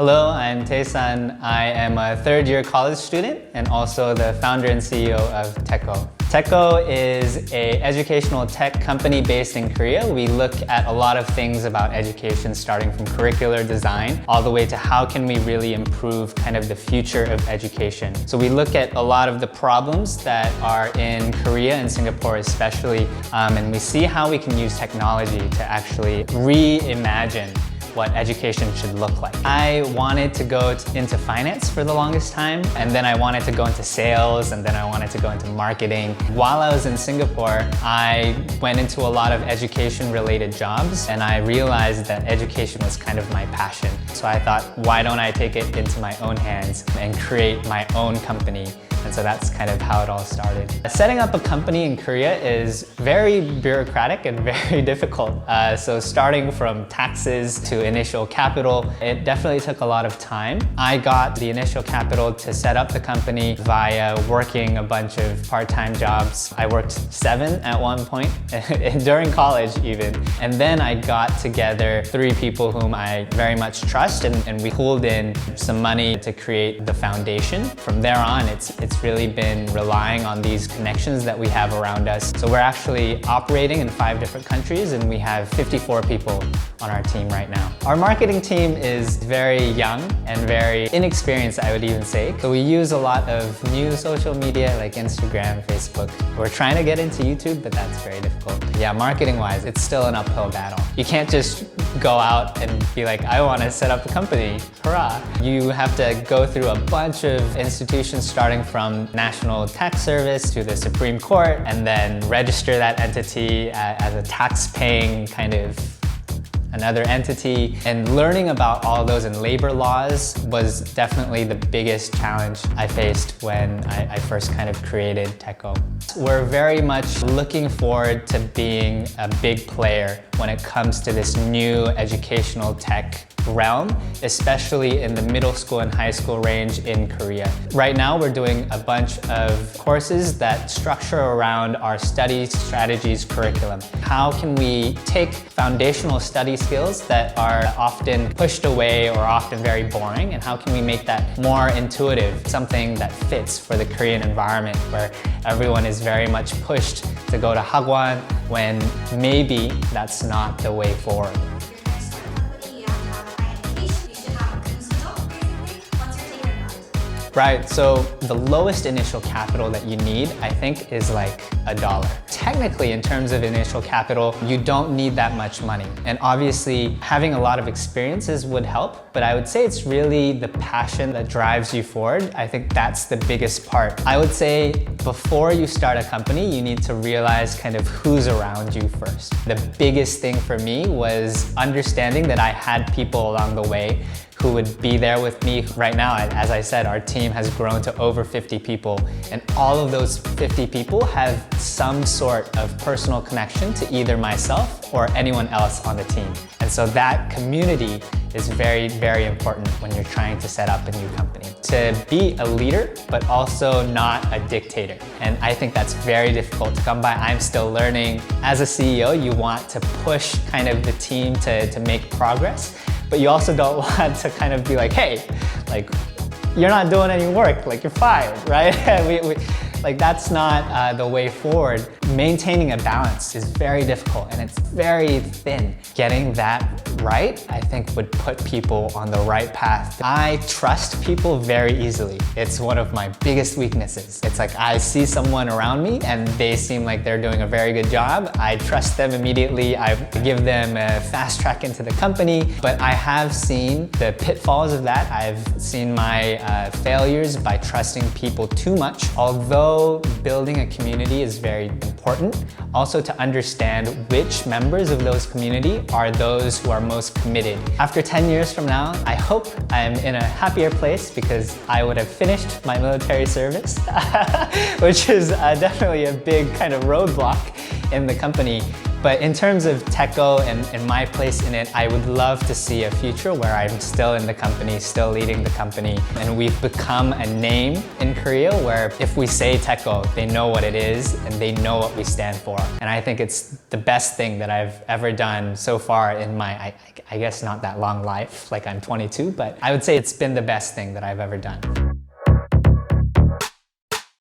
Hello, I'm Tae-san. I am a third-year college student and also the founder and CEO of TECO. TECO is an educational tech company based in Korea. We look at a lot of things about education, starting from curricular design all the way to how can we really improve kind of the future of education. So we look at a lot of the problems that are in Korea and Singapore especially, and we see how we can use technology to actually reimagine what education should look like. I wanted to go into finance for the longest time, and then I wanted to go into sales, and then I wanted to go into marketing. While I was in Singapore, I went into a lot of education-related jobs, and I realized that education was kind of my passion. So I thought, why don't I take it into my own hands and create my own company? And so that's kind of how it all started. Setting up a company in Korea is very bureaucratic and very difficult. So starting from taxes to initial capital, it definitely took a lot of time. I got the initial capital to set up the company via working a bunch of part-time jobs. I worked 7 at one point, during college even. And then I got together 3 people whom I very much trust, and we pulled in some money to create the foundation. From there on, it's really been relying on these connections that we have around us. So we're actually operating in 5 different countries, and we have 54 people on our team right now. Our marketing team is very young and very inexperienced, I would even say. So we use a lot of new social media like Instagram, Facebook. We're trying to get into YouTube, but that's very difficult. Yeah, marketing-wise, it's still an uphill battle. You can't just go out and be like, I want to set up a company, hurrah. You have to go through a bunch of institutions starting from National Tax Service to the Supreme Court, and then register that entity as a tax-paying kind of another entity. And learning about all those and labor laws was definitely the biggest challenge I faced when I first kind of created TECO. We're very much looking forward to being a big player when it comes to this new educational tech realm, especially in the middle school and high school range in Korea. Right now, we're doing a bunch of courses that structure around our study strategies curriculum. How can we take foundational study skills that are often pushed away or often very boring, and how can we make that more intuitive, something that fits for the Korean environment where everyone is very much pushed to go to hagwon when maybe that's not the way forward. Right, so the lowest initial capital that you need, I think, is like $1. Technically, in terms of initial capital, you don't need that much money. And obviously, having a lot of experiences would help, but I would say it's really the passion that drives you forward. I think that's the biggest part. I would say before you start a company, you need to realize kind of who's around you first. The biggest thing for me was understanding that I had people along the way who would be there with me. Right now, as I said, our team has grown to over 50 people, and all of those 50 people have some sort of personal connection to either myself or anyone else on the team. And so that community is very, very important when you're trying to set up a new company. To be a leader, but also not a dictator. And I think that's very difficult to come by. I'm still learning. As a CEO, you want to push kind of the team to make progress, but you also don't want to kind of be like, hey, like, you're not doing any work, like you're fired, right? Like that's not the way forward. Maintaining a balance is very difficult, and it's very thin. Getting that right, I think, would put people on the right path. I trust people very easily. It's one of my biggest weaknesses. It's like I see someone around me and they seem like they're doing a very good job. I trust them immediately. I give them a fast track into the company, but I have seen the pitfalls of that. I've seen my failures by trusting people too much. Although building a community is very important, also to understand which members of those community are those who are most committed. After 10 years from now, I hope I'm in a happier place because I would have finished my military service, which is definitely a big kind of roadblock in the company. But in terms of TECO and my place in it, I would love to see a future where I'm still in the company, still leading the company, and we've become a name in Korea where if we say TECO, they know what it is and they know what we stand for. And I think it's the best thing that I've ever done so far in my, I guess not that long life, like I'm 22, but I would say it's been the best thing that I've ever done.